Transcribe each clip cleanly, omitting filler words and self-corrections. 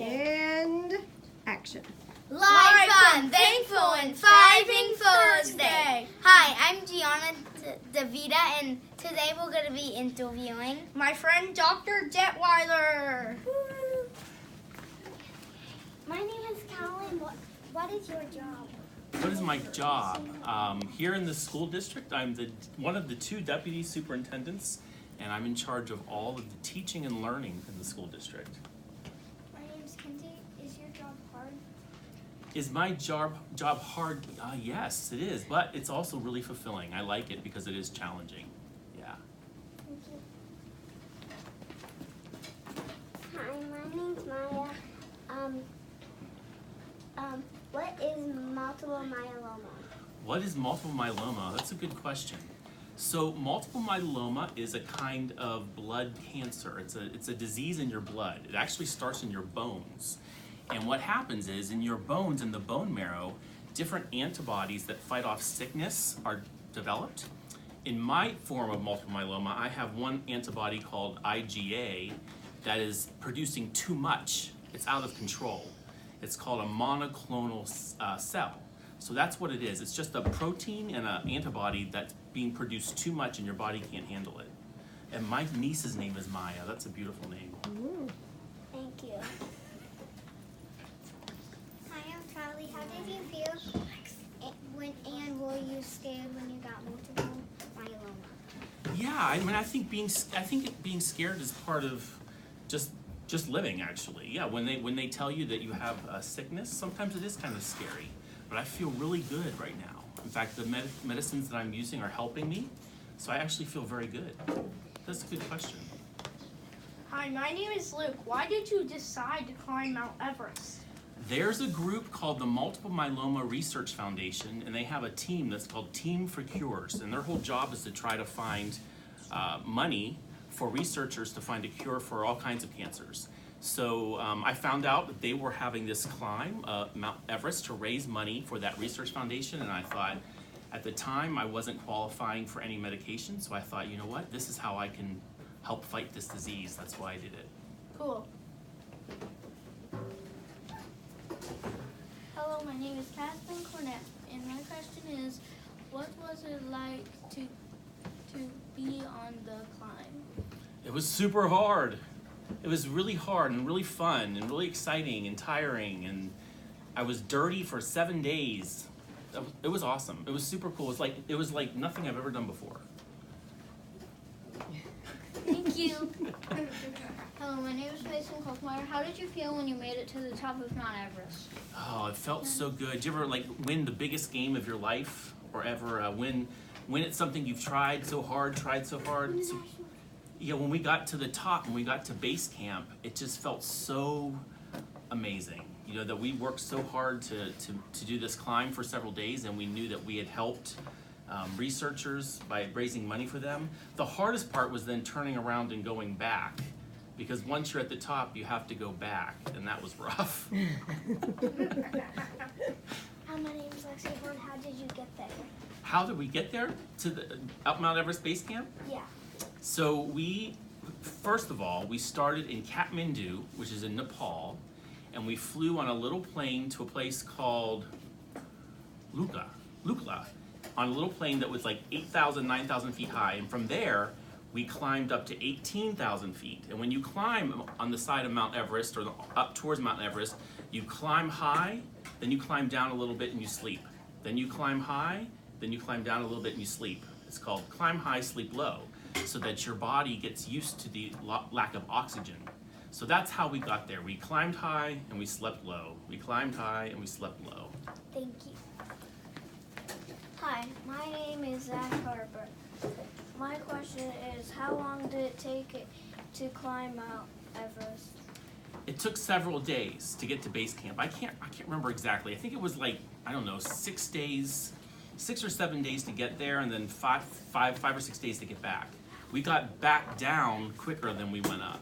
And action. Live, fun, thankful, and thriving Thursday. Hi, I'm Gianna Davida, and today we're going to be interviewing my friend Dr. Detweiler. My name is Caroline. What is your job? What is my job? Here in the school district, I'm one of the 2 deputy superintendents, and I'm in charge of all of the teaching and learning in the school district. My name is Kenzie. Is your job hard? Is my job hard? Yes, it is, but it's also really fulfilling. I like it because it is challenging. Yeah. Thank you. Hi, my name's Maya. What is multiple myeloma? What is multiple myeloma? That's a good question. So multiple myeloma is a kind of blood cancer. It's a disease in your blood. It actually starts in your bones. And what happens is in your bones, in the bone marrow, different antibodies that fight off sickness are developed. In my form of multiple myeloma, I have one antibody called IgA that is producing too much. It's out of control. It's called a monoclonal cell. So that's what it is. It's just a protein and an antibody that's being produced too much and your body can't handle it. And my niece's name is Maya. That's a beautiful name. Ooh. Thank you. Hi, I'm Charlie. How did you feel and were you scared when you got multiple myeloma? Yeah, I mean, I think being scared is part of just living, actually. Yeah, when they tell you that you have a sickness, sometimes it is kind of scary. But I feel really good right now. In fact, the medicines that I'm using are helping me, so I actually feel very good. That's a good question. Hi, my name is Luke. Why did you decide to climb Mount Everest? There's a group called the Multiple Myeloma Research Foundation, and they have a team that's called Team for Cures, and their whole job is to try to find money for researchers to find a cure for all kinds of cancers. So I found out that they were having this climb, Mount Everest, to raise money for that research foundation, and I thought, at the time, I wasn't qualifying for any medication, so I thought, you know what, this is how I can help fight this disease. That's why I did it. Cool. Hello, my name is Catherine Cornett, and my question is, what was it like to be on the climb? It was super hard. It was really hard and really fun and really exciting and tiring, and I was dirty for 7 days. It was awesome. It was super cool. It was like nothing I've ever done before. Thank you. Hello, my name is Mason Kochmeyer. How did you feel when you made it to the top of Mount Everest? Oh, it felt so good. Did you ever win the biggest game of your life, or ever win at something you've tried so hard? So, yeah, when we got to the top, when we got to base camp, it just felt so amazing. You know, that we worked so hard to do this climb for several days, and we knew that we had helped researchers by raising money for them. The hardest part was then turning around and going back, because once you're at the top, you have to go back, and that was rough. Hi, my name is Lexi Horn. How did you get there? How did we get there? To the up Mount Everest base camp? Yeah. So first of all, we started in Kathmandu, which is in Nepal, and we flew on a little plane to a place called Lukla, on a little plane that was like 8,000, 9,000 feet high, and from there, we climbed up to 18,000 feet. And when you climb on the side of Mount Everest, or up towards Mount Everest, you climb high, then you climb down a little bit and you sleep. Then you climb high, then you climb down a little bit and you sleep. It's called climb high, sleep low, so that your body gets used to the lack of oxygen. So that's how we got there. We climbed high and we slept low. We climbed high and we slept low. Thank you. Hi, my name is Zach Harper. My question is, how long did it take to climb Mount Everest? It took several days to get to base camp. I can't remember exactly. I think it was 6 days, 6 or 7 days to get there, and then five or 6 days to get back. We got back down quicker than we went up.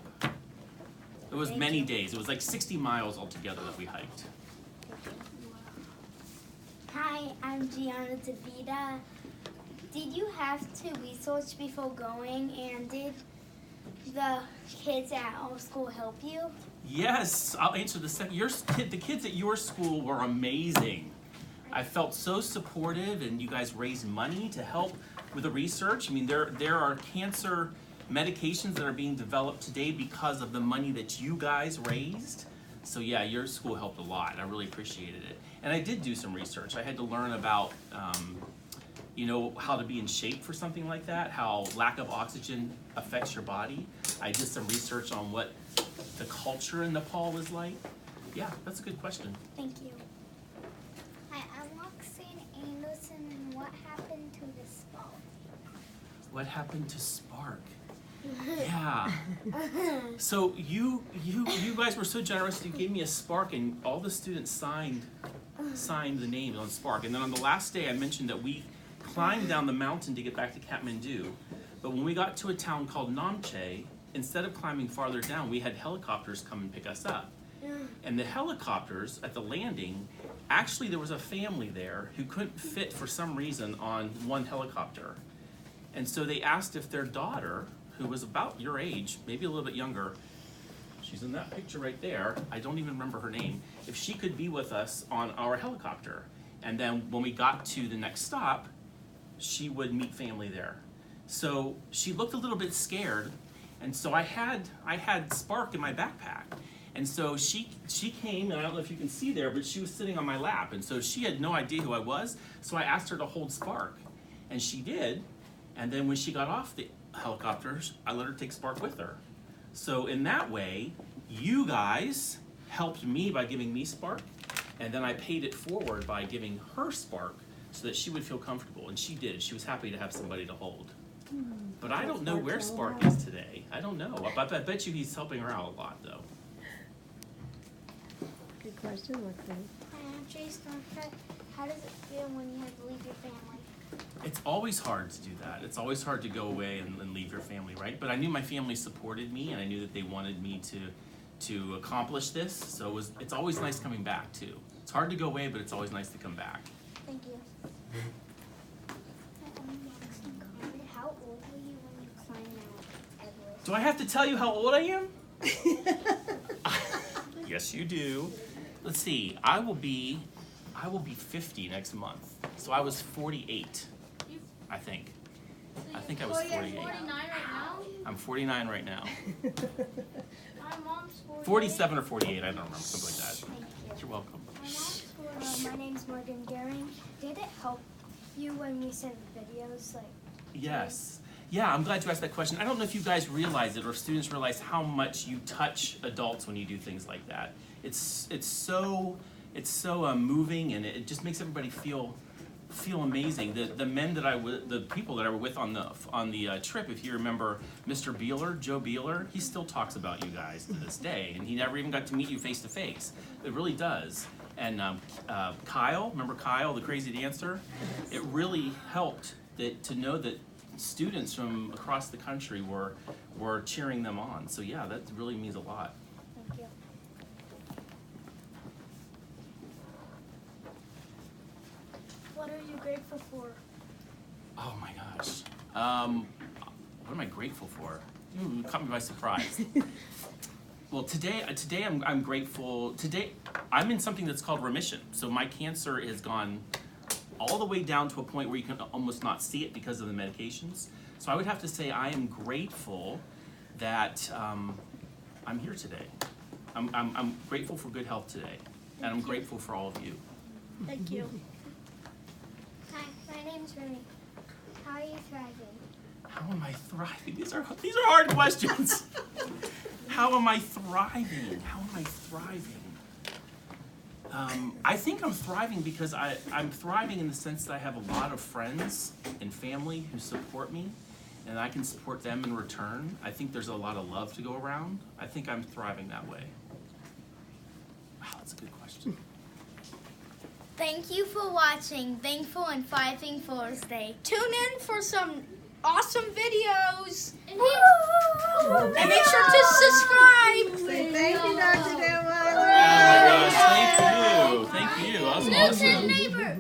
It was many days. It was like 60 miles altogether that we hiked. Hi, I'm Gianna Davida. Did you have to research before going, and did the kids at our school help you? Yes, I'll answer the second. The kids at your school were amazing. I felt so supportive, and you guys raised money to help with the research. I mean, there are cancer medications that are being developed today because of the money that you guys raised. So yeah, your school helped a lot. I really appreciated it. And I did do some research. I had to learn about, how to be in shape for something like that, how lack of oxygen affects your body. I did some research on what the culture in Nepal is like. Yeah, that's a good question. Thank you. Hi, I'm Roxanne Anderson, and what happened to the spark? What happened to Spark? Yeah. So you guys were so generous. You gave me a Spark, and all the students signed the name on Spark. And then on the last day, I mentioned that we climbed down the mountain to get back to Kathmandu. But when we got to a town called Namche, instead of climbing farther down, we had helicopters come and pick us up. And the helicopters at the landing, actually there was a family there who couldn't fit for some reason on one helicopter. And so they asked if their daughter, who was about your age, maybe a little bit younger, she's in that picture right there, I don't even remember her name, if she could be with us on our helicopter. And then when we got to the next stop, she would meet family there. So she looked a little bit scared, and so I had Spark in my backpack. And so she came, and I don't know if you can see there, but she was sitting on my lap, and so she had no idea who I was, so I asked her to hold Spark. And she did, and then when she got off the helicopters, I let her take Spark with her. So in that way, you guys helped me by giving me Spark, and then I paid it forward by giving her Spark so that she would feel comfortable, and she did. She was happy to have somebody to hold. But I don't know where Spark is today. I don't know. I bet you he's helping her out a lot, though. Good question, Roxanne. Jason, how does it feel when you have to leave your family? It's always hard to do that. It's always hard to go away and leave your family, right? But I knew my family supported me, and I knew that they wanted me to accomplish this. So it's always nice coming back, too. It's hard to go away, but it's always nice to come back. Thank you. How old were you when you climbed Mount Everest? Do I have to tell you how old I am? Yes, you do. Let's see. I will be 50 next month. So I was 48, I think. I think I was 48. 49 right now? I'm 49 right now. My mom's 48. 47 or 48, I don't remember, something like that. Thank you. You're welcome. My mom's 48. My name's Morgan Gehring. Did it help you when you sent videos? Yes. Yeah, I'm glad you asked that question. I don't know if you guys realize it or students realize how much you touch adults when you do things like that. It's so moving, and it just makes everybody feel amazing. The people that I were with on the trip, if you remember Mr. Beeler, Joe Beeler, he still talks about you guys to this day, and he never even got to meet you face to face. It really does. And Kyle, remember Kyle, the crazy dancer? It really helped to know that students from across the country were cheering them on. So yeah, that really means a lot. Thank you. What are you grateful for? Oh my gosh. What am I grateful for? You caught me by surprise. Well, today I'm grateful. Today I'm in something that's called remission. So my cancer has gone all the way down to a point where you can almost not see it because of the medications. So I would have to say I am grateful that I'm here today. I'm grateful for good health today, and I'm grateful for all of you. Thank you. Hi, my name's Remy. How are you thriving? How am I thriving? These are hard questions. How am I thriving? How am I thriving? I think I'm thriving because I'm thriving in the sense that I have a lot of friends and family who support me, and I can support them in return. I think there's a lot of love to go around. I think I'm thriving that way. Wow, that's a good question. Thank you for watching Thankful and Thriving Thursday. Tune in for some awesome videos. And And make sure to subscribe. Say thank you, Dr. Dewa. Oh my gosh, thank you. Thank you. That was Luke's his awesome. neighbor.